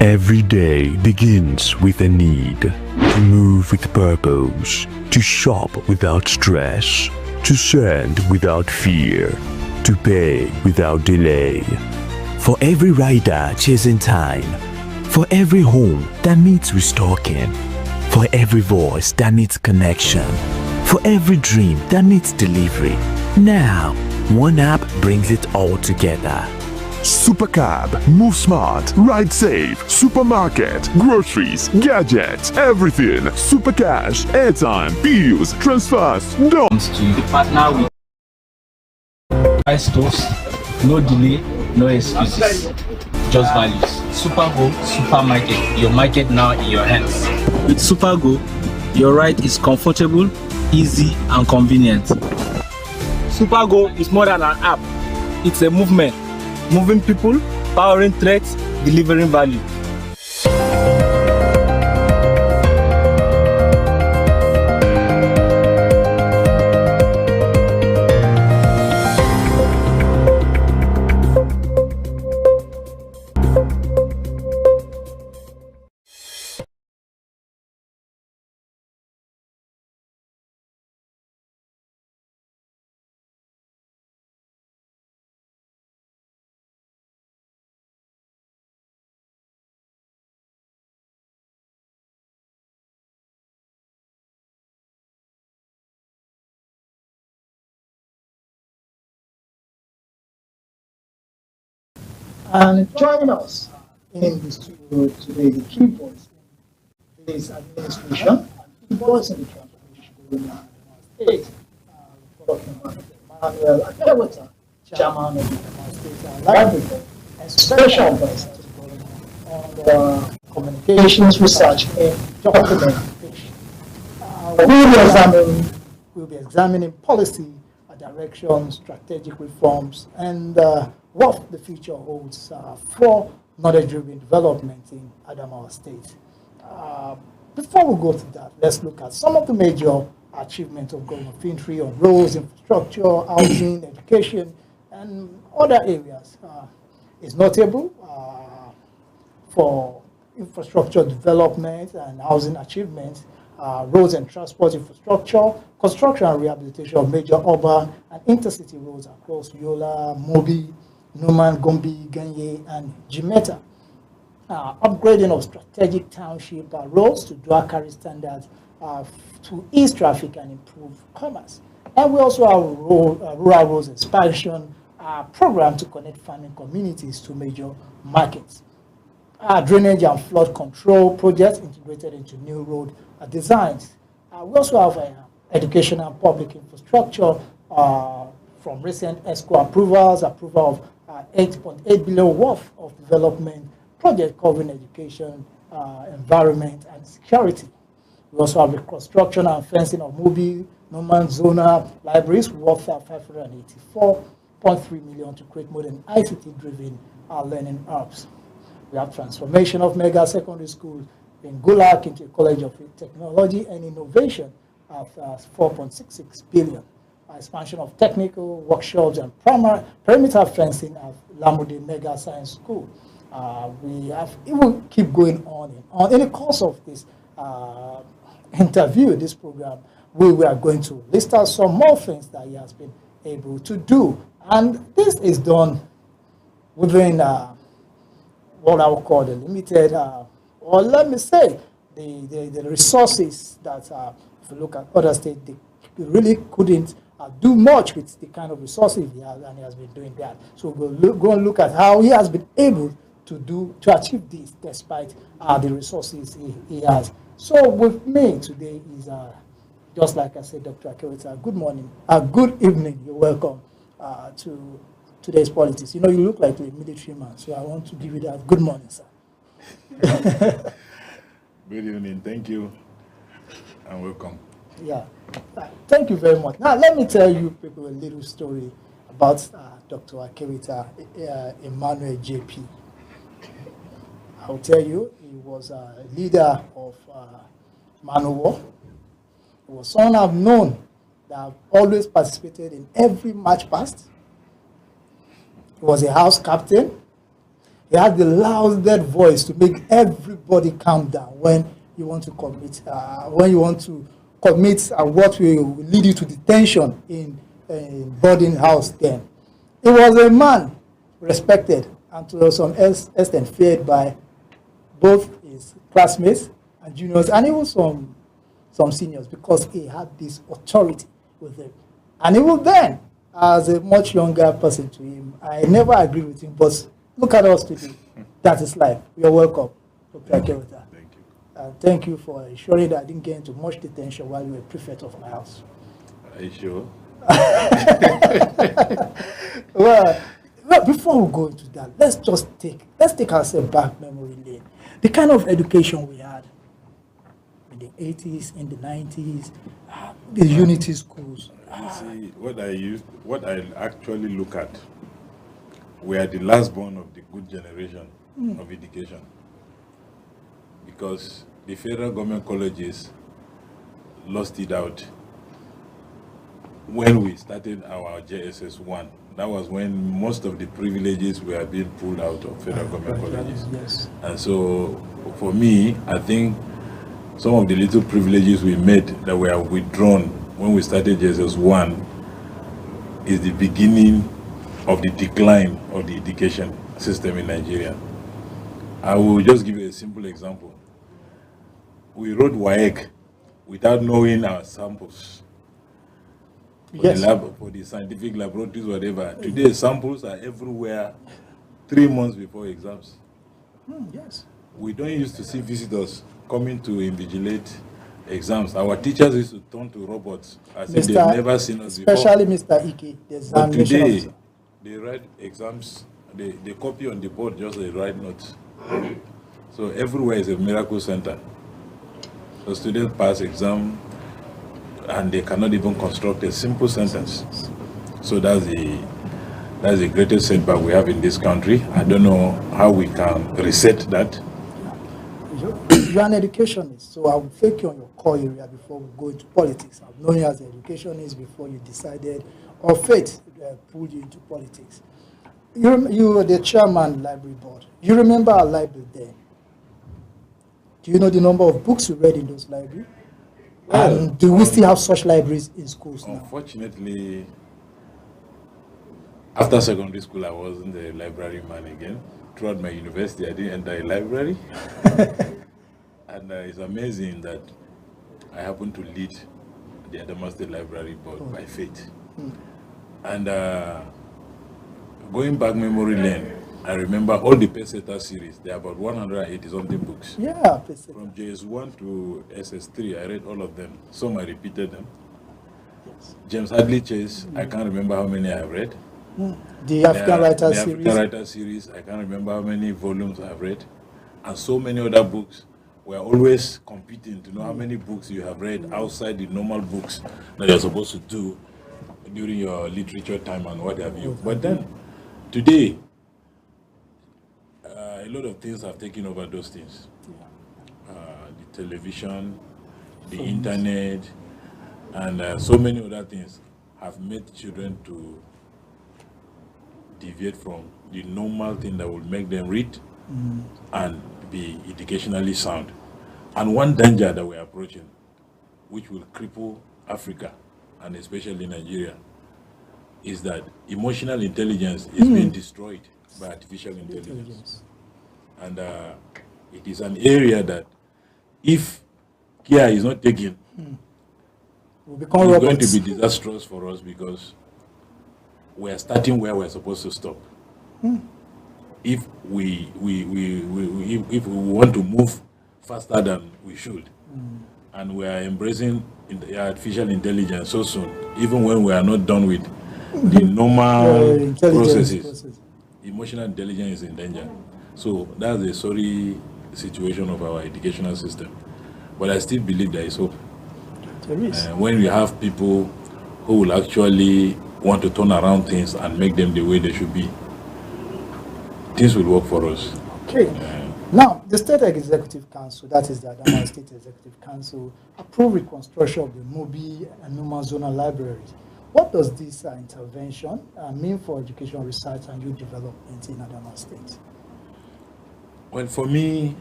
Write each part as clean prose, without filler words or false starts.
Every day begins with a need to move with purpose, to shop without stress, to send without fear, to pay without delay. For every rider chasing time, for every home that needs restocking, for every voice that needs connection, for every dream that needs delivery. Now, one app brings it all together. Supercab, move smart, ride safe, supermarket, groceries, gadgets, everything. Supercash, airtime, bills, transfers, done. To partner with price stores, no delay, no excuses, just values. Supergo Supermarket, your market now in your hands. With Supergo, your ride is comfortable, easy, and convenient. Supergo is more than an app, it's a movement. Moving people, powering threats, delivering value. And joining us in the studio today, the key voice in today's administration and key voice in the transformation going on in our state. We're talking about Emmanuel Akeweta, chairman of the Adamawa State Library, and special advisor to the government on the communications research and documentation. We'll be examining policy, direction, strategic reforms, and what the future holds for knowledge-driven development in Adamawa State. Before we go to that, let's look at some of the major achievements of Governor Fintri on roads, infrastructure, housing, education, and other areas. It's notable for infrastructure development and housing achievements, roads and transport infrastructure, construction and rehabilitation of major urban and intercity roads across Yola, Mobi, Numan, Gombe, Ganye, and Jimeta. Upgrading of strategic township roads to dual carry standards to ease traffic and improve commerce. And we also have a rural roads expansion program to connect farming communities to major markets. Drainage and flood control projects integrated into new road designs. We also have education and public infrastructure from recent ESCO approvals, approval of 8.8 billion worth of development project covering education, environment, and security. We also have reconstruction and fencing of Mobi, Norman Zona libraries worth 584.3 million to create modern ICT-driven learning hubs. We have transformation of mega secondary school in Gulak into a college of technology and innovation at 4.66 billion. Expansion of technical workshops and perimeter fencing at Lamude Mega Science School. It will keep going on and on. In the course of this interview, this program, we are going to list out some more things that he has been able to do. And this is done within what I would call the limited, or let me say, the resources that, if you look at other states, they really couldn't do much with the kind of resources he has, and he has been doing that. So we'll go and look at how he has been able to achieve this despite the resources he has. So with me today is, just like I said, Dr. Akeweta, good morning, good evening, you're welcome to today's politics. You know, you look like a military man, so I want to give you that. Good morning, sir. Good evening, thank you, and welcome. Yeah, thank you very much. Now, let me tell you people a little story about Dr. Akeweta, Emmanuel JP. I'll tell you, he was a leader of Manowo. He was someone I've known that always participated in every match past. He was a house captain. He has the loudest voice to make everybody calm down when you want to commit, what will lead you to detention in boarding house then. He was a man respected and to some extent feared by both his classmates and juniors and even some seniors because he had this authority with him. And even then, as a much younger person to him, I never agree with him, but look at us today. That is life. You're welcome. Thank you. Thank you for ensuring that I didn't get into much detention while you were prefect of my house. Are you sure? Well, before we go into that, let's take ourselves back memory lane. The kind of education we had in the 80s, in the 90s, the unity schools. You see, what I actually look at, we are the last born of the good generation of education. Because the federal government colleges lost it out when we started our JSS 1. That was when most of the privileges were being pulled out of federal government colleges. Yes. And so, for me, I think some of the little privileges we made that were withdrawn when we started JSS 1 is the beginning of the decline of the education system in Nigeria. I will just give you a simple example. We wrote WAEC without knowing our samples. For the scientific laboratories, whatever. Today, samples are everywhere 3 months before exams. Yes. We don't used to see visitors coming to invigilate exams. Our teachers used to turn to robots as if they've never seen us before. Especially Mr. Ike, the But examination today, officer. they write exams, they copy on the board, just they write notes. So everywhere is a miracle center. So students pass exam and they cannot even construct a simple sentence. So that's the greatest setback we have in this country. I don't know how we can reset that. You're an educationist, so I will take you on your core area before we go into politics. I've known you as an educationist before you decided, or fate pulled you into politics. You were the chairman of the library board. You remember our library then? Do you know the number of books you read in those libraries? Well, and do we still have such libraries in schools now? Unfortunately, after secondary school, I wasn't a library man again. Throughout my university, I didn't enter a library. And it's amazing that I happened to lead the Adamawa State Library Board by fate. And going back memory lane, I remember all the Peseta series. There are about 180 something books. Yeah, Peseta. From JS1 to SS3, I read all of them. Some I repeated them. Yes. James Hadley Chase, I can't remember how many I have read. The African Writer the series. African Writer series, I can't remember how many volumes I have read. And so many other books. We're always competing to know how many books you have read outside the normal books that you're supposed to do during your literature time and what have you. But then, today, a lot of things have taken over those things. The television, the internet, and so many other things have made children to deviate from the normal thing that will make them read and be educationally sound. And one danger that we're approaching, which will cripple Africa and especially Nigeria, is that emotional intelligence is being destroyed by artificial intelligence. And it is an area that, if care is not taken, it's going to be disastrous for us because we are starting where we're supposed to stop. If we want to move faster than we should, and we are embracing artificial intelligence so soon, even when we are not done with the normal processes, emotional intelligence is in danger. So that's a sorry situation of our educational system. But I still believe there is hope. There is. When we have people who will actually want to turn around things and make them the way they should be, things will work for us. Okay. Now, the State Executive Council, that is the Adamawa State Executive Council, approved reconstruction of the Mubi and Numa zonal libraries. What does this intervention mean for education research and youth development in Adamawa State? Well, for me,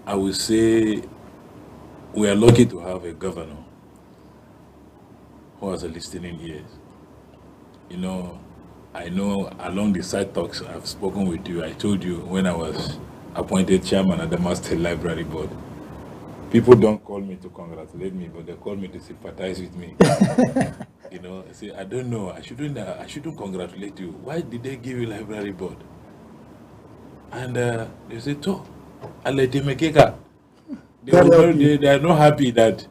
I would say we are lucky to have a governor who has a listening ears. You know, I know along the side talks I've spoken with you, I told you when I was appointed chairman at the Master Library Board, people don't call me to congratulate me, but they call me to sympathize with me. You know, I say, I don't know, I shouldn't congratulate you. Why did they give you library board? And they say, "To, Aletemekeka." They are not happy that.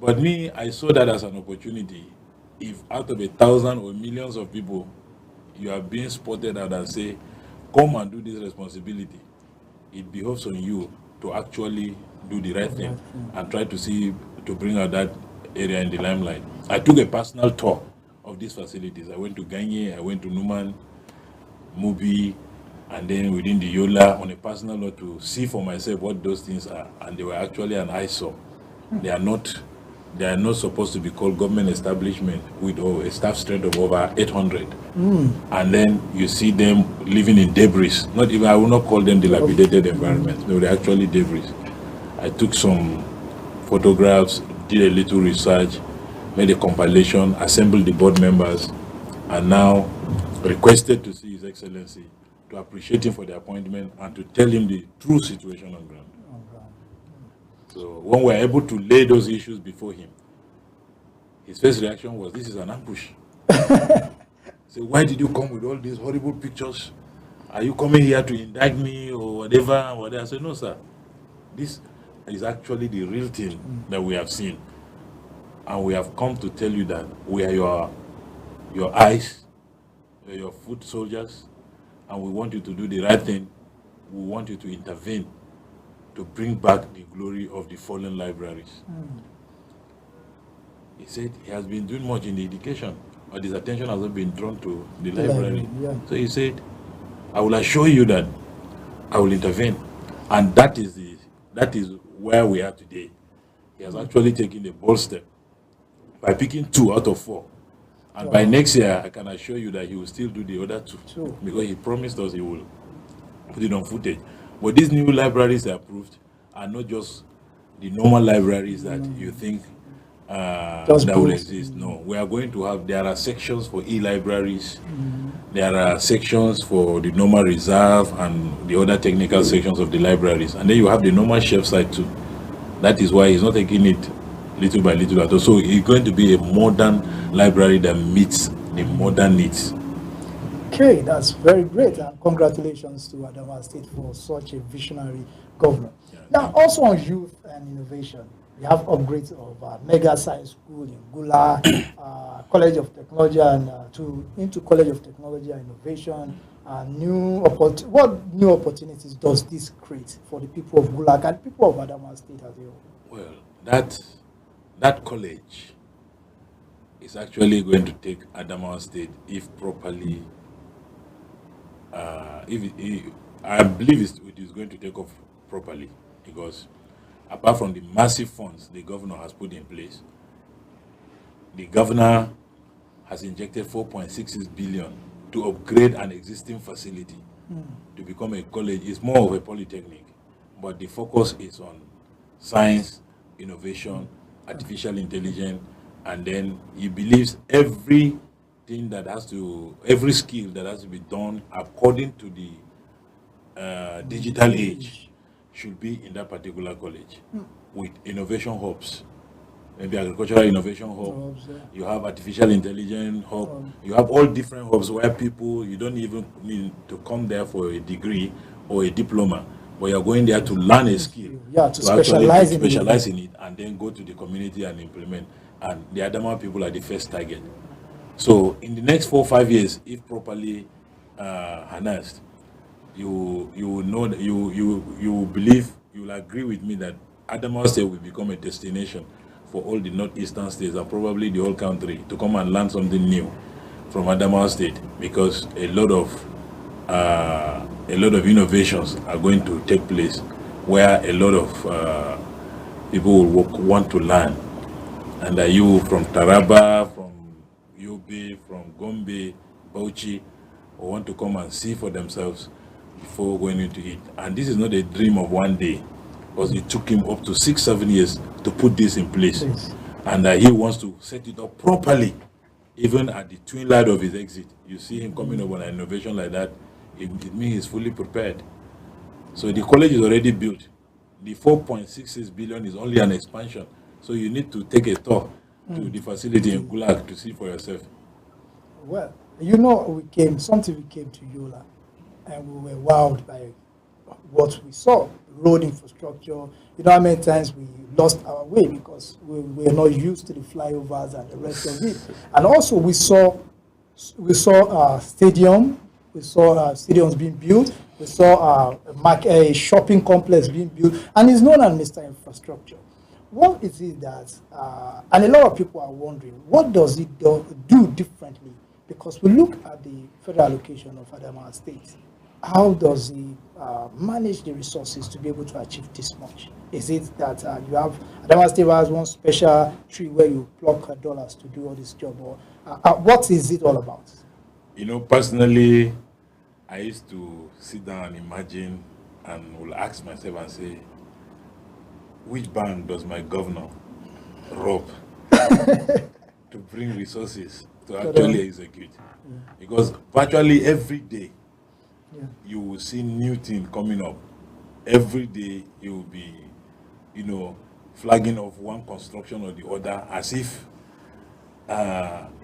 But me, I saw that as an opportunity. If out of 1,000 or millions of people, you are being spotted out and say, "Come and do this responsibility," it behoves on you to actually do the right thing and try to bring out that area in the limelight. I took a personal tour of these facilities. I went to Ganye, I went to Numan, Mubi, and then within the Yola on a personal note to see for myself what those things are. And they were actually an eyesore. They are not supposed to be called government establishment with a staff strength of over 800. And then you see them living in debris. Not even, I will not call them dilapidated environments. They were actually debris. I took some photographs, did a little research, made a compilation, assembled the board members, and now requested to see His Excellency to appreciate him for the appointment and to tell him the true situation on ground. So when we were able to lay those issues before him, his first reaction was, "This is an ambush." So why did you come with all these horrible pictures? Are you coming here to indict me or whatever? I said, "No, sir. This is actually the real thing that we have seen. And we have come to tell you that we are your eyes, we are your foot soldiers, and we want you to do the right thing. We want you to intervene to bring back the glory of the fallen libraries." He said he has been doing much in the education, but his attention has not been drawn to the library. So he said, "I will assure you that I will intervene." And that is where we are today. He has actually taken a bold step by picking 2 out of 4. And by next year, I can assure you that he will still do the other 2 because he promised us he will put it on footage. But these new libraries they approved are not just the normal libraries that you think that will exist. No, we are going to have, there are sections for e-libraries, there are sections for the normal reserve and the other technical sections of the libraries. And then you have the normal shelf side too. That is why he's not taking it little by little at all. So it's going to be a modern library that meets the modern needs. Okay, that's very great. And congratulations to Adamawa State for such a visionary governor. Now, also on youth and innovation, we have upgrades of Mega Science School in Gula, College of Technology and into College of Technology and Innovation. What new opportunities does this create for the people of Gula and people of Adamawa State as well? Well, that college is actually going to take Adamawa State, if properly, I believe it is going to take off properly, because apart from the massive funds the governor has put in place, the governor has injected 4.66 billion to upgrade an existing facility to become a college. It's more of a polytechnic, but the focus is on science, innovation, artificial intelligence, and then he believes every skill that has to be done according to the digital age should be in that particular college with innovation hubs. Maybe agricultural innovation hub, you have artificial intelligence hub, you have all different hubs where you don't even need to come there for a degree or a diploma, but you're going there to learn a skill, to specialize in it, and then go to the community and implement. And the Adamawa people are the first target. So in the next 4 or 5 years, if properly harnessed, you will know that you believe, you will agree with me that Adamawa State will become a destination for all the northeastern states and probably the whole country to come and learn something new from Adamawa State, because a lot of innovations are going to take place where a lot of people will want to learn. And you from Taraba, from Yobe, from Gombe, Bauchi, will want to come and see for themselves before going into it. And this is not a dream of one day, because it took him up to 6-7 years to put this in place. Yes. And he wants to set it up properly. Even at the twin light of his exit, you see him coming up on an innovation like that, it means he's fully prepared. So the college is already built. The 4.66 billion is only an expansion. So you need to take a tour to the facility in Gulag to see for yourself. Well, you know, we came to Yola, and we were wowed by what we saw. Road infrastructure. You know how many times we lost our way because we were not used to the flyovers and the rest of it. And also we saw stadium. We saw stadiums being built. We saw a shopping complex being built, and it's known as Mr. Infrastructure. What is it that, and a lot of people are wondering, what does it do differently? Because we look at the federal allocation of Adamawa State. How does he manage the resources to be able to achieve this much? Is it that you have, Adamawa State has one special tree where you pluck dollars to do all this job? Or what is it all about? You know, personally, I used to sit down and imagine and will ask myself and say, which bank does my governor rob to bring resources to actually execute? Because virtually every day you will see new things coming up. Every day you will be, you know, flagging of one construction or the other as if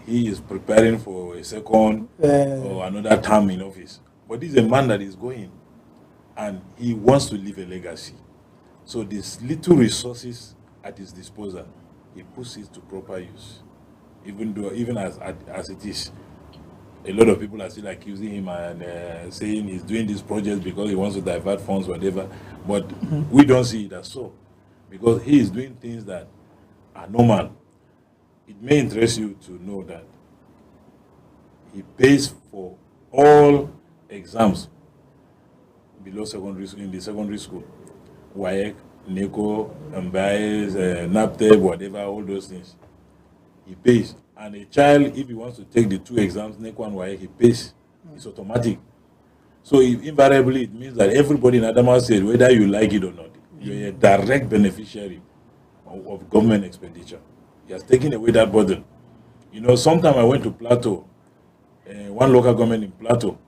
he is preparing for a second or another term in office. But this is a man that is going and he wants to leave a legacy. So these little resources at his disposal, he puts it to proper use. Even as it is, a lot of people are still accusing him and saying he's doing this project because he wants to divert funds, whatever. But we don't see it as so, because he is doing things that are normal. It may interest you to know that he pays for all exams below secondary school, in the secondary school. WAEC, NECO, MBIS, NAPTEP, whatever, all those things. He pays. And a child, if he wants to take the two exams, NECO and WAEC, he pays. It's automatic. So invariably, it means that everybody in Adamawa State, whether you like it or not, you're a direct beneficiary of government expenditure. He has taken away that burden. You know, sometime I went to Plateau, one local government in Plateau.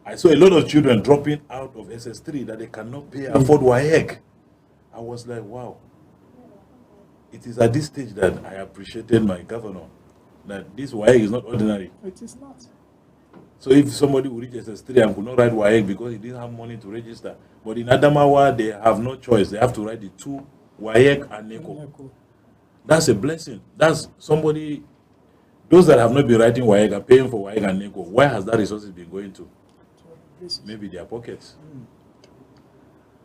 I saw a lot of children dropping out of SS3 that they cannot pay, afford WAEC. I was like, wow. It is at this stage that I appreciated my governor, that this WAEC is not ordinary. It is not. So if somebody would reach SS3 and could not write WAEC because he didn't have money to register, but in Adamawa, they have no choice. They have to write the two, WAEC and NECO. That's a blessing. That's somebody, those that have not been writing WAEC are paying for WAEC and NECO. Where has that resources been going to? Maybe their pockets.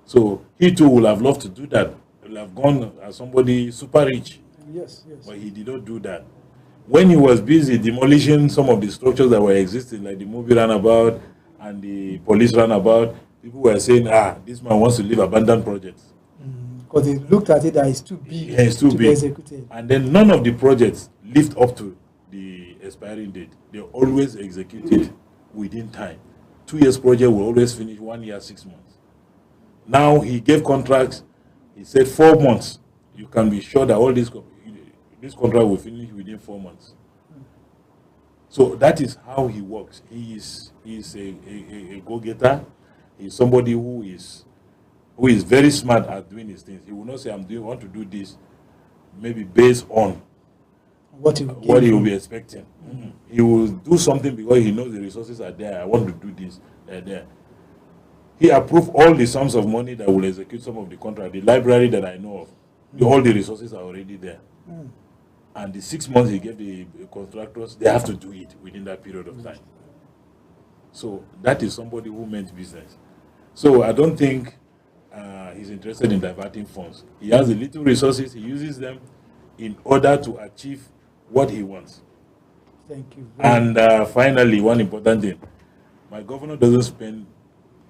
So he too will have loved to do that. He will have gone as somebody super rich. Yes. But he did not do that. When he was busy demolishing some of the structures that were existing, like the movie runabout and the police runabout, people were saying, this man wants to leave abandoned projects. Because they looked at it that it's too big to be executed. And then none of the projects lived up to the expiring date. They always executed within time. 2 years project will always finish 1 year, 6 months. Now he gave contracts. He said 4 months. You can be sure that all this contract will finish within 4 months. So that is how he works. He is a go-getter. He's somebody who is very smart at doing his things. He will not say, want to do this, maybe based on what he will be expecting. He will do something because he knows the resources are there. I want to do this, there. He approved all the sums of money that will execute some of the contract. The library that I know of, all the resources are already there. And the 6 months he gave the contractors, they have to do it within that period of time. So that is somebody who meant business. So I don't think he's interested in diverting funds. He has the little resources, he uses them in order to achieve what he wants. Thank you. And finally, one important thing. My governor doesn't spend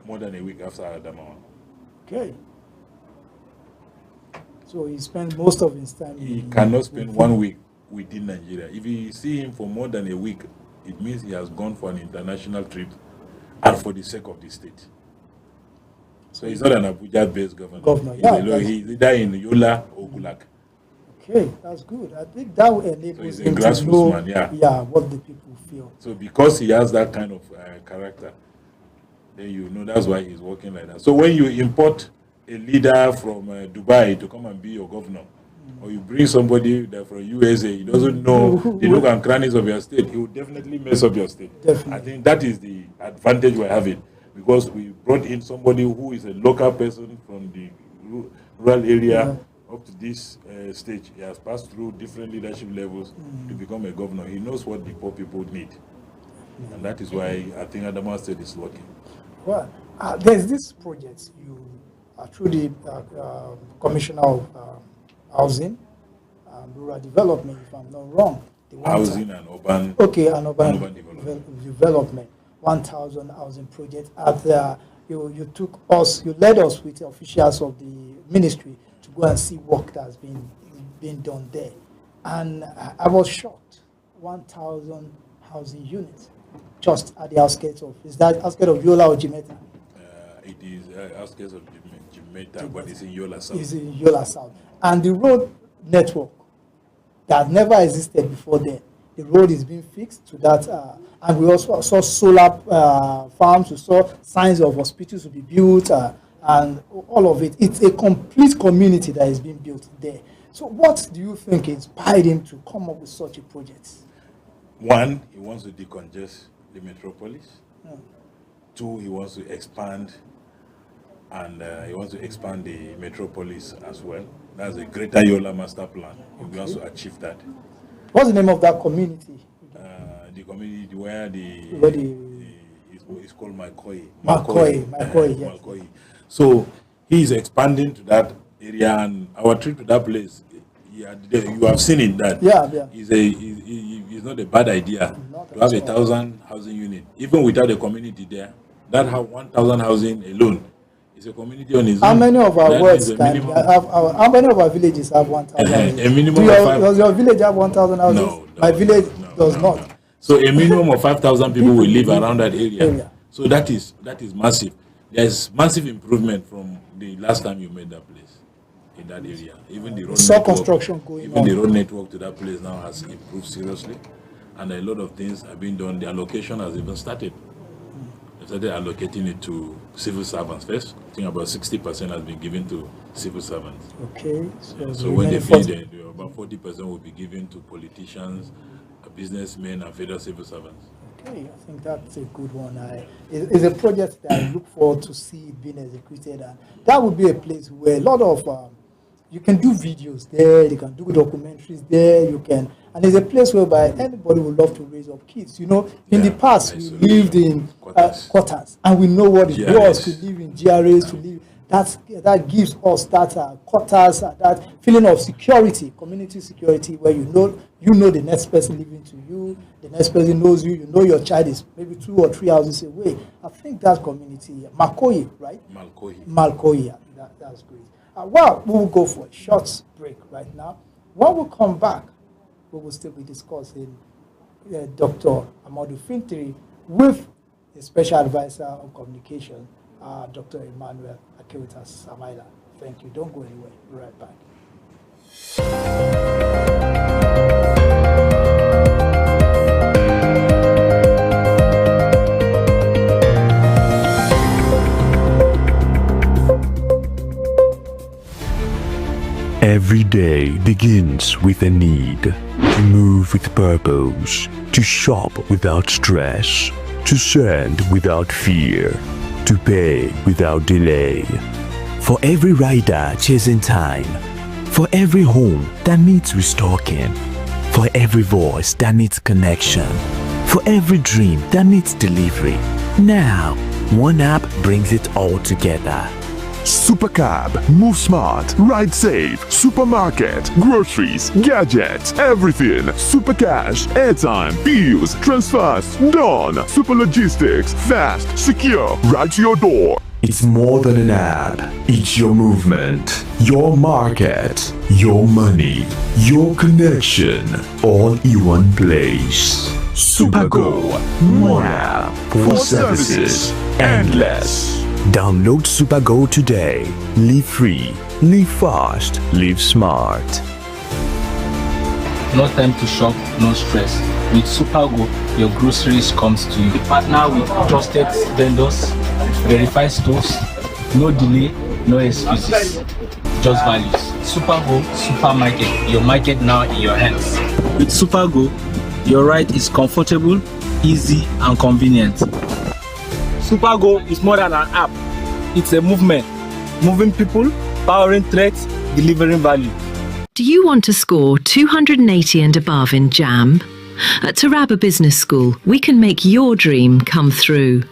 more than a week after Adamawa. Okay. So he spends most of his time. He cannot spend 1 week within Nigeria. If you see him for more than a week, it means he has gone for an international trip and for the sake of the state. So he's not an Abuja-based governor. Governor, yeah, He's either in Yola or Gulag. Okay, that's good. I think that will enable he's a him to grassroots know, man, yeah. what the people feel. So because he has that kind of character, then you know that's why he's working like that. So when you import a leader from Dubai to come and be your governor, or you bring somebody that from USA, he doesn't know the nook and crannies of your state, he will definitely mess up your state. Definitely. I think that is the advantage we're having, because we brought in somebody who is a local person from the rural area up to this stage. He has passed through different leadership levels to become a governor. He knows what the poor people need. And that is why I think Adamawa State is working. Well, there's this project you through the Commissioner of Housing and Rural Development, if I'm not wrong. Housing and urban. Okay, and urban development. 1,000 housing projects. You led us with the officials of the ministry to go and see work that's been done there, and I was shocked. 1,000 housing units just at the outskirts of. Is that outskirts of Yola or Jimeta? It is outskirts of Jimeta, but it's in Yola South. It's in Yola South, and the road network that never existed before there. The road is being fixed to that, and we also saw solar farms. We saw signs of hospitals to be built, and all of it. It's a complete community that is being built there. So, what do you think inspired him to come up with such a project? One, he wants to decongest the metropolis. 2, he wants to expand, and he wants to expand the metropolis as well. That's a Greater Yola Master Plan. He wants to achieve that. What's the name of that community? The community where it's called Makoyi. Yes. Makoyi. So he is expanding to that area, and our trip to that place, you have seen it. That it's not a bad idea to have 1,000 housing units, even without a community there. That 1,000 housing alone is a community on its own. How many of our words how many of our villages have 1,000? A minimum of 5. Does your village have 1,000 houses? No, my village does not. So a minimum of 5,000 people will live around that area. So that is massive. There's massive improvement from the last time you made that place in that area. Even the road network, construction going on. The road network to that place now has improved seriously, and a lot of things have been done. The allocation has even started. They started allocating it to civil servants first. I think about 60% has been given to civil servants. Okay. So when they finish, about 40% will be given to politicians, businessmen, and federal civil servants. Okay, I think that's a good one. It's a project that I look forward to see it being executed, and that would be a place where a lot of you can do videos there, you can do documentaries there, and it's a place whereby anybody would love to raise up kids. You know, in the past we lived in quarters, and we know what it was to live in GRAs, to live. That gives us that quarters, that feeling of security, community security, where you know the next person living to you, the next person knows you, you know your child is maybe 2 or 3 houses away. I think that community, Makoyi, right? Malkoyi, that's great. Well, we will go for a short break right now. When we come back, we will still be discussing Dr. Amadou Fintiri with the Special Advisor on Communication, Dr. Emmanuel Akewitas Samaila. Thank you. Don't go anywhere. We'll be right back. Every day begins with a need to move with purpose, to shop without stress, to send without fear, to pay without delay. For every rider chasing time, for every home that needs restocking, for every voice that needs connection, for every dream that needs delivery. Now, one app brings it all together. Supercab, move smart, ride safe, supermarket, groceries, gadgets, everything. Supercash, airtime, bills, transfers, done. Super logistics, fast, secure, right to your door. It's more than an app. It's your movement, your market, your money, your connection, all in one place. Supergo, one app for services endless. Download SuperGo today. Live free, live fast, live smart. No time to shop, no stress. With SuperGo, your groceries comes to you. We partner with trusted vendors, verified stores, no delay, no excuses, just values. SuperGo Supermarket, your market now in your hands. With SuperGo, your ride is comfortable, easy, and convenient. SuperGo is more than an app. It's a movement, moving people, powering threats, delivering value. Do you want to score 280 and above in JAMB? At Taraba Business School, we can make your dream come through.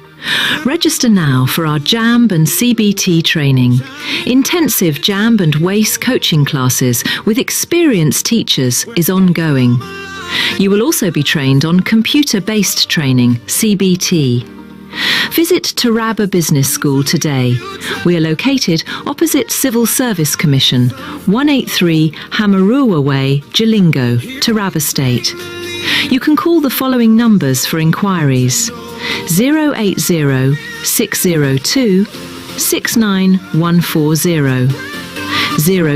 Register now for our JAMB and CBT training. Intensive JAMB and WACE coaching classes with experienced teachers is ongoing. You will also be trained on computer-based training, CBT. Visit Taraba Business School today. We are located opposite Civil Service Commission, 183 Hamarua Way, Jalingo, Taraba State. You can call the following numbers for inquiries: 080 602 69140,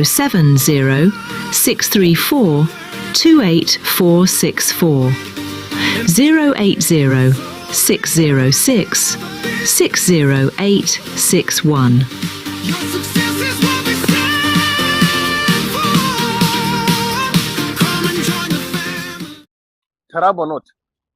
070 634 28464, 080 606 60861. Taraba North,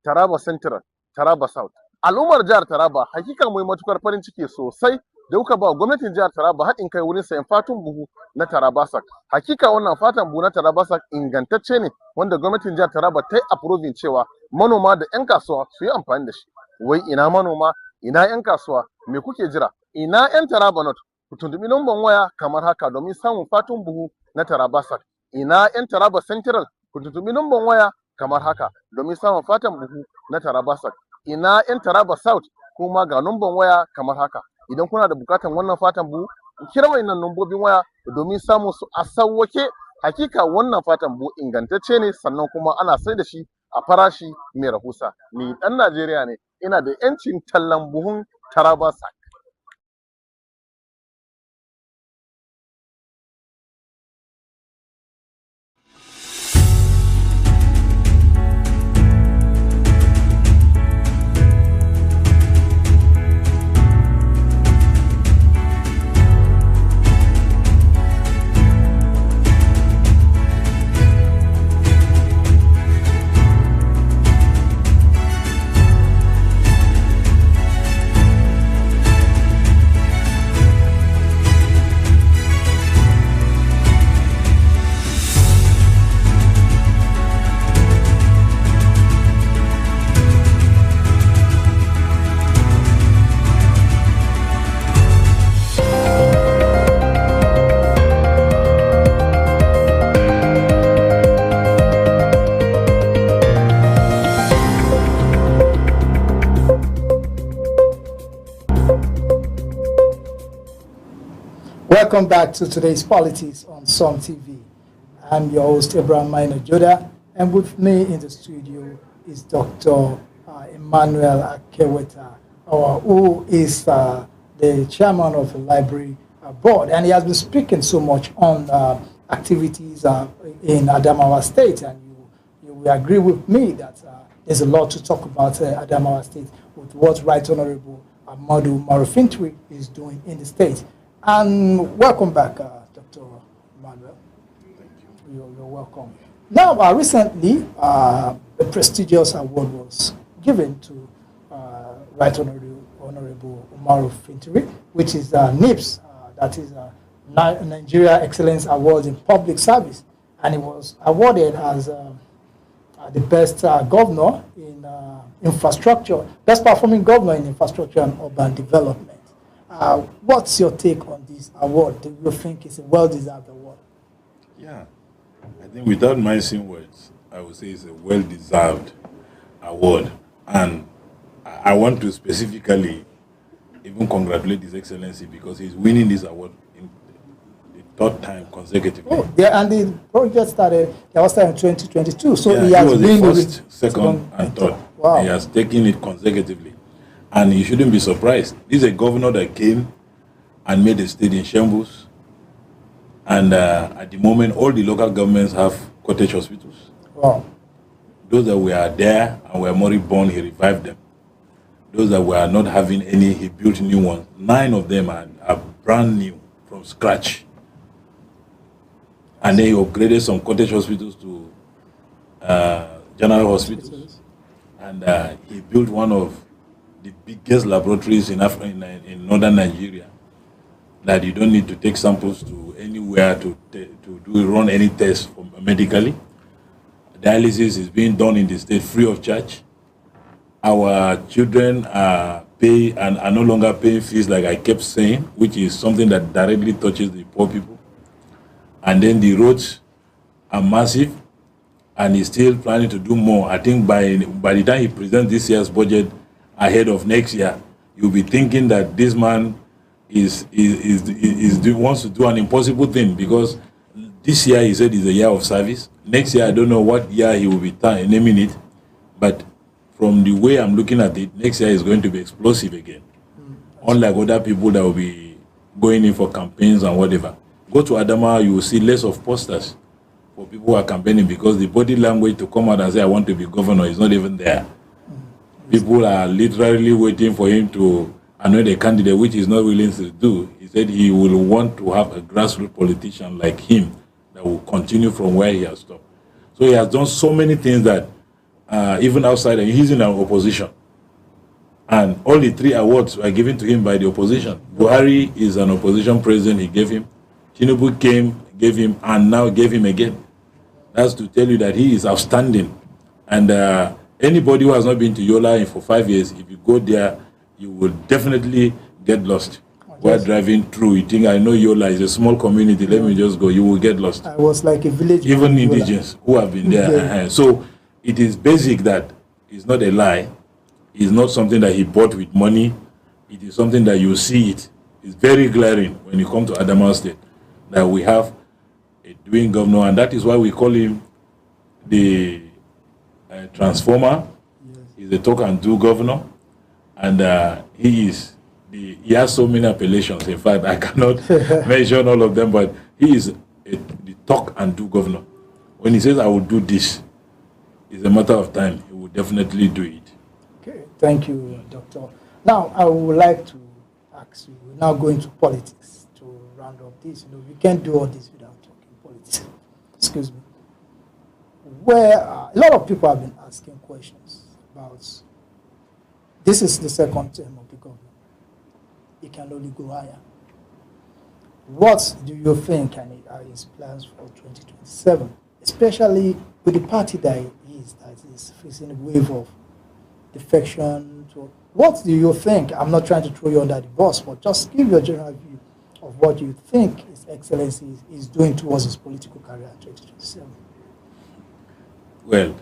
Taraba Central, Taraba South. Al'ummar jihar Taraba hakika mu yi matukar farin ciki sosai da kuka ba gwamnatin jihar Taraba haɗin kai wurin sayan fatun buhu na Tarabasak. Hakika wannan fatan buhu na Tarabasak ingantacce ne wanda gwamnatin jihar Taraba ta yi approving cewa manoma da 'yan kasuwa su yi amfani da shi. Wai ina manoma, ina 'yan kasuwa, me kuke jira? Ina 'yan Taraba North? Ku tuntubi lambar waya kamar haka domin samun fatun buhu na Tarabasak. Ina 'yan Taraba Central? Ku tuntubi lambar waya kamar haka domin samun fatan buhu na Tarabasak. Ina 'yan Taraba South? Kuma ga lambar waya kamar haka. Idan kuna da bukatan wannan fatan buhu, kira wayannan lambobin waya domin samun su a sauwake. Hakika wannan fatan buhu ingantacce ne sannan kuma ana sai da shi a farashi mai rahusa. Ni dan Najeriya ne, ina da 'yancin tallan buhun Tarabasak. Welcome back to today's Politics on Som TV. I'm your host, Abraham Minor Joda, and with me in the studio is Dr. Emmanuel Akeweta, who is the chairman of the library board, and he has been speaking so much on activities in Adamawa State, and you will agree with me that there's a lot to talk about Adamawa State with what Right Honorable Ahmadu Marufintri is doing in the state. And welcome back, Dr. Manuel. Thank you. You're welcome. Now, recently, a prestigious award was given to Right Honorable Umaru Fintiri, which is NIPS, that is Nigeria Excellence Award in Public Service, and he was awarded as the best governor in infrastructure, best performing governor in infrastructure and urban development. What's your take on this award? Do you think it's a well-deserved award? Yeah, I think without mincing words, I would say it's a well-deserved award. And I want to specifically even congratulate His Excellency because he's winning this award in the third time consecutively. Oh, yeah, and the project started in 2022, so Yeah, he has was been the first, second, and third. Wow. He has taken it consecutively. And you shouldn't be surprised. This is a governor that came and made a state in shambles. And at the moment, all the local governments have cottage hospitals. Wow. Those that were there and were moribund, he revived them. Those that were not having any, he built new ones. 9 of them are brand new from scratch. And then he upgraded some cottage hospitals to general hospitals. And he built one of the biggest laboratories in northern Nigeria, that you don't need to take samples to anywhere to run any test medically. Dialysis is being done in the state free of charge. Our children are no longer paying fees, like I kept saying, which is something that directly touches the poor people. And then the roads are massive, and he's still planning to do more. I think by the time he presents this year's budget ahead of next year, you'll be thinking that this man wants to do an impossible thing, because this year he said is a year of service. Next year I don't know what year he will be naming it, but from the way I'm looking at it, next year is going to be explosive again. Unlike other people that will be going in for campaigns and whatever. Go to Adama, you will see less of posters for people who are campaigning, because the body language to come out and say I want to be governor is not even there. People are literally waiting for him to anoint a candidate, which he's not willing to do. He said he will want to have a grassroots politician like him that will continue from where he has stopped. So he has done so many things that even outside, and he's in an opposition. And all the 3 awards were given to him by the opposition. Buhari is an opposition president, he gave him. Tinubu came, gave him, and now gave him again. That's to tell you that he is outstanding. And anybody who has not been to Yola for 5 years, if you go there, you will definitely get lost. While driving through, you think, I know Yola is a small community, let me just go, you will get lost. I was like a village. Even indigenous who have been there. So it is basic that it's not a lie. It's not something that he bought with money. It is something that you see it. It's very glaring when you come to Adamawa State that we have a doing governor, and that is why we call him the transformer. Yes. He's a talk and do governor, and he has so many appellations. In fact, I cannot mention all of them, but he is the talk and do governor. When he says I will do this, it's a matter of time. He will definitely do it. Okay, thank you, Doctor. Now, I would like to ask you, we're now going to politics to round up this. We can't do all this without talking politics. Excuse me. Where a lot of people have been asking questions about, this is the second term of the government. It can only go higher. What do you think are his plans for 2027, especially with the party that is facing a wave of defection? What do you think? I'm not trying to throw you under the bus, but just give your general view of what you think His Excellency is doing towards his political career in 2027. Well,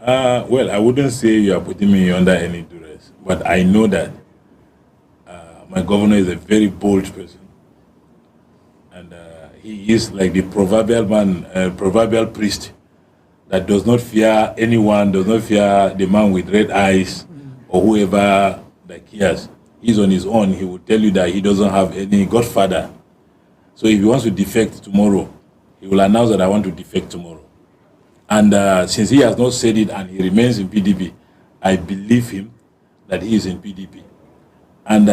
I wouldn't say you are putting me under any duress, but I know that my governor is a very bold person, and he is like the proverbial man, proverbial priest that does not fear anyone, does not fear the man with red eyes or whoever that he has. He's on his own. He will tell you that he doesn't have any godfather. So if he wants to defect tomorrow, he will announce that I want to defect tomorrow. And since he has not said it and he remains in PDP, I believe him that he is in PDP. And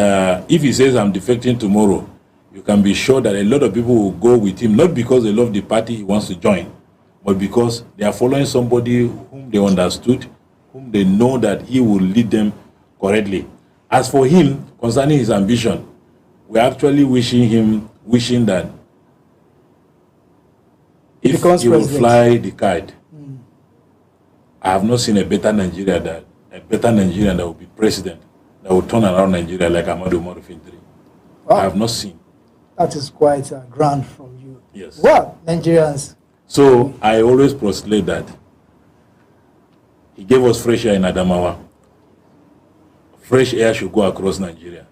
if he says I'm defecting tomorrow, you can be sure that a lot of people will go with him, not because they love the party he wants to join, but because they are following somebody whom they understood, whom they know that he will lead them correctly. As for him, concerning his ambition, we're actually wishing that if he will fly the kite, I have not seen a better Nigerian that will be president, that will turn around Nigeria like Ahmadu Umaru Fintiri. Wow. I have not seen. That is quite grand from you. Yes. Well, Nigerians. So I always postulate that he gave us fresh air in Adamawa. Fresh air should go across Nigeria.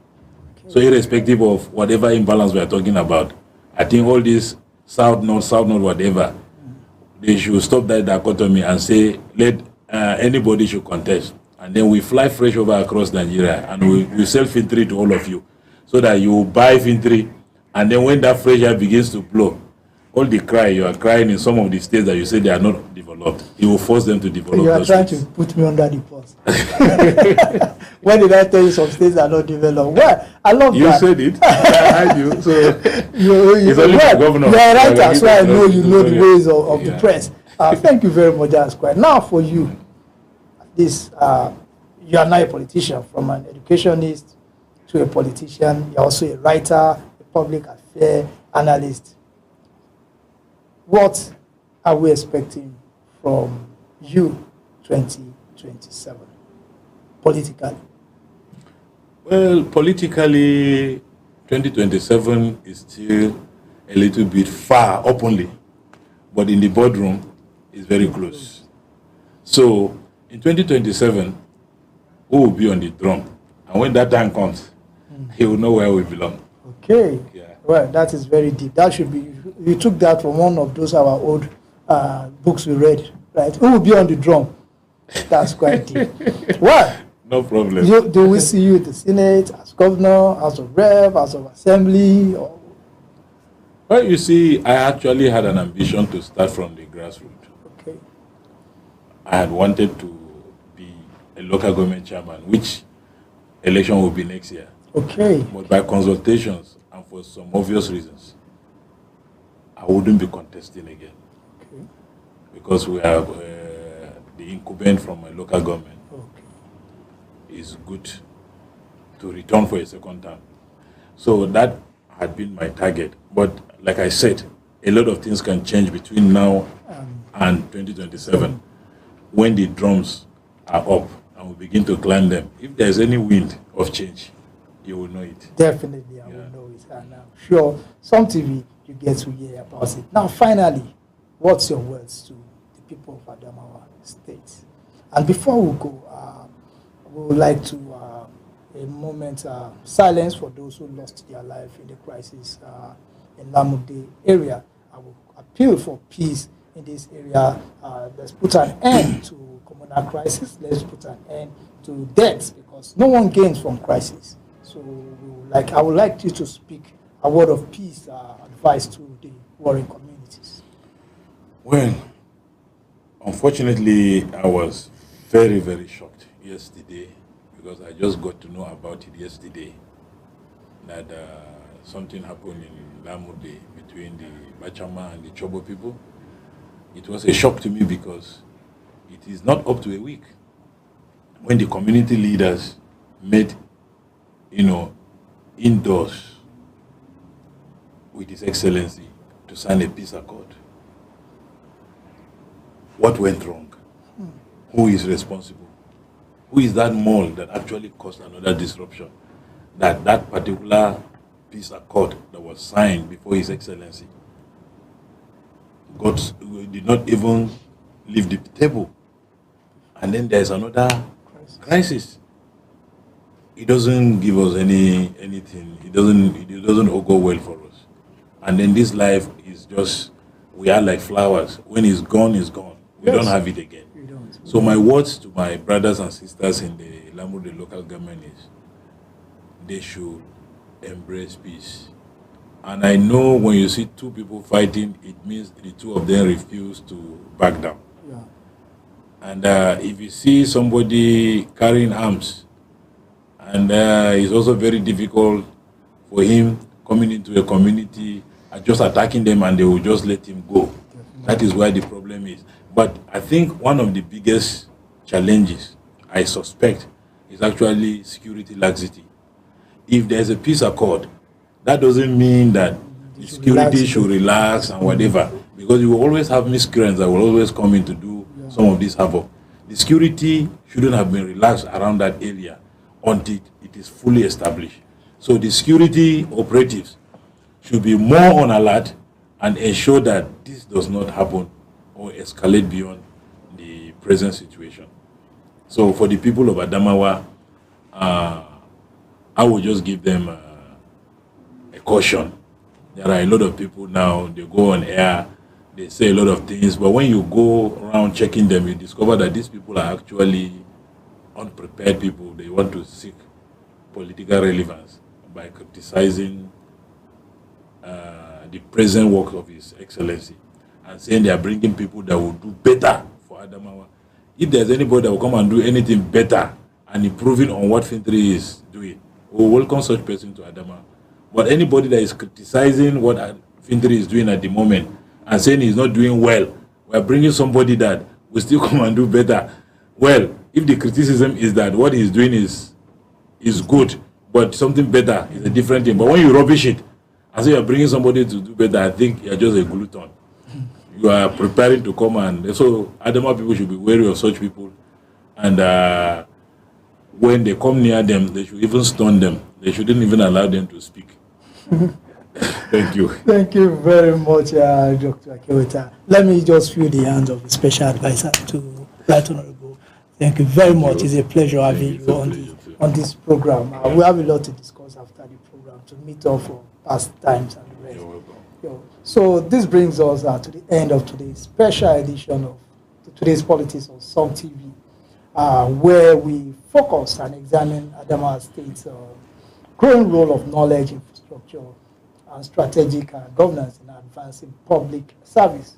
Okay. So irrespective of whatever imbalance we are talking about, I think all this south, north, whatever, they should stop that dichotomy and say, let anybody should contest. and then we fly fresh over across Nigeria, and we sell Fintry to all of you, so that you buy Fintry, and then when that fresh air begins to blow, all the cry you are crying in some of the states that you say they are not developed, it will force them to develop. You are those trying states. to put me under the bus. When did I tell you some states are not developed? Well, I love You that. said it. I heard you. So It's only for governor. You are right, that's why I know you know the Yeah. ways of the Yeah. press. Thank you very much, that's quite. Now for you, this you are now a politician, from an educationist to a politician. You're also a writer, a public affairs analyst. What are we expecting from you 2027 politically? Well, politically, 2027 is still a little bit far openly, but in the boardroom, it's very close. So, in 2027, who will be on the throne? And when that time comes, he will know where we belong. Okay. Yeah. Well, that is very deep. That should be, you took that from one of those our old books we read, right? Who will be on the drum? That's quite deep. Well, No problem. do we see you in the Senate, as governor, House of Rep, House of Assembly? Or? Well, you see, I actually had an ambition to start from the grassroots. Okay. I had wanted to be a local government chairman, which election will be next year. Okay. But by consultations and for some obvious reasons, I wouldn't be contesting again. Okay. Because we have the incumbent from my local government. Okay. Is good to return for a second term. So that had been my target. But like I said, a lot of things can change between now and 2027 when the drums are up and we begin to climb them. If there's any wind of change, you will know it. Definitely, I will know it. And I'm sure some TV you get to hear about it. Now, finally, what's your words to the people of Adamawa State? And before we go, we would like to a moment silence for those who lost their life in the crisis in Lamude area. I will appeal for peace in this area. Let's put an end to communal crisis. Let's put an end to deaths, because no one gains from crisis. So I would like you to speak a word of peace, advice to the warring communities. Well, unfortunately, I was very, very shocked yesterday, because I just got to know about it yesterday, that something happened in Lamude between the Bachama and the Chobo people. It was a shock to me, because it is not up to a week when the community leaders met, indoors with His Excellency to sign a peace accord. What went wrong? Who is responsible? Who is that mole that actually caused another disruption? That particular peace accord that was signed before His Excellency did not even leave the table. And then there's another crisis. It doesn't give us anything. It doesn't all go well for us. And then this life is just, we are like flowers. When it's gone, it's gone. We don't have it again. So my words to my brothers and sisters in the Lamude local government is, they should embrace peace. And I know when you see two people fighting, it means the two of them refuse to back down. Yeah. And if you see somebody carrying arms, and it's also very difficult for him coming into a community and just attacking them, and they will just let him go. That is where the problem is. But I think one of the biggest challenges, I suspect, is actually security laxity. If there's a peace accord, that doesn't mean that the security should relax and whatever, because you will always have miscreants that will always come in to do some of this havoc. The security shouldn't have been relaxed around that area until it is fully established. So the security operatives should be more on alert and ensure that this does not happen or escalate beyond the present situation. So for the people of Adamawa, I will just give them a caution. There are a lot of people now, they go on air, they say a lot of things, but when you go around checking them, you discover that these people are actually unprepared people. They want to seek political relevance by criticizing the present work of His Excellency and saying they are bringing people that will do better for Adamawa. If there's anybody that will come and do anything better and improving on what Fintri is doing, we will welcome such person to Adamawa. But anybody that is criticizing what Fintri is doing at the moment and saying he's not doing well, we are bringing somebody that will still come and do better. Well, if the criticism is that what he's doing is good, but something better is a different thing. But when you rubbish it and say you're bringing somebody to do better, I think you're just a glutton. You are preparing to come, and so Adamawa people should be wary of such people. And when they come near them, they should even stun them. They shouldn't even allow them to speak. Thank you. Thank you very much, Dr. Akeweta. Let me just feel the hand of the special advisor to Right Honorable. Thank you very much. It's a pleasure having you on this program. We have a lot to discuss after the program to meet up for past times and the rest. You're welcome. So this brings us to the end of today's special edition of Today's Politics on Some TV, where we focus and examine Adamawa State's growing role of knowledge infrastructure and strategic governance in advancing public service.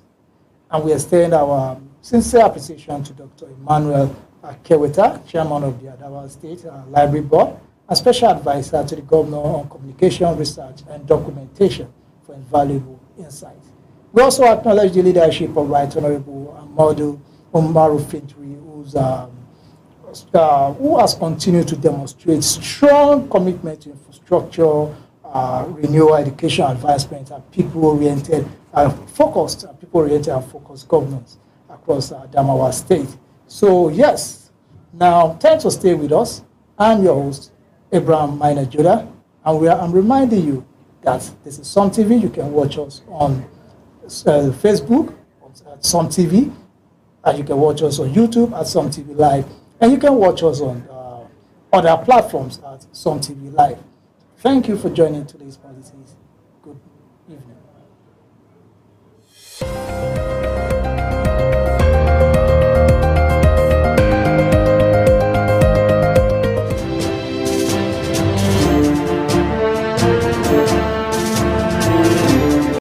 And we extend our sincere appreciation to Dr. Emmanuel Akeweta, Chairman of the Adamawa State Library Board, and Special Advisor to the Governor on Communication, Research, and Documentation for invaluable insights. We also acknowledge the leadership of Right Honorable Amadou Umaru Fintri, who has continued to demonstrate strong commitment to infrastructure, renewal, education, advancement, and people-oriented and focused governance across Adamawa State. So yes, now thanks for staying with us. I'm your host, Abraham Minor Judah, and I'm reminding you that this is Some TV. You can watch us on Facebook at Some TV, and you can watch us on YouTube at Some TV Live, and you can watch us on other platforms at Some TV Live. Thank you for joining today's Politics. Good evening.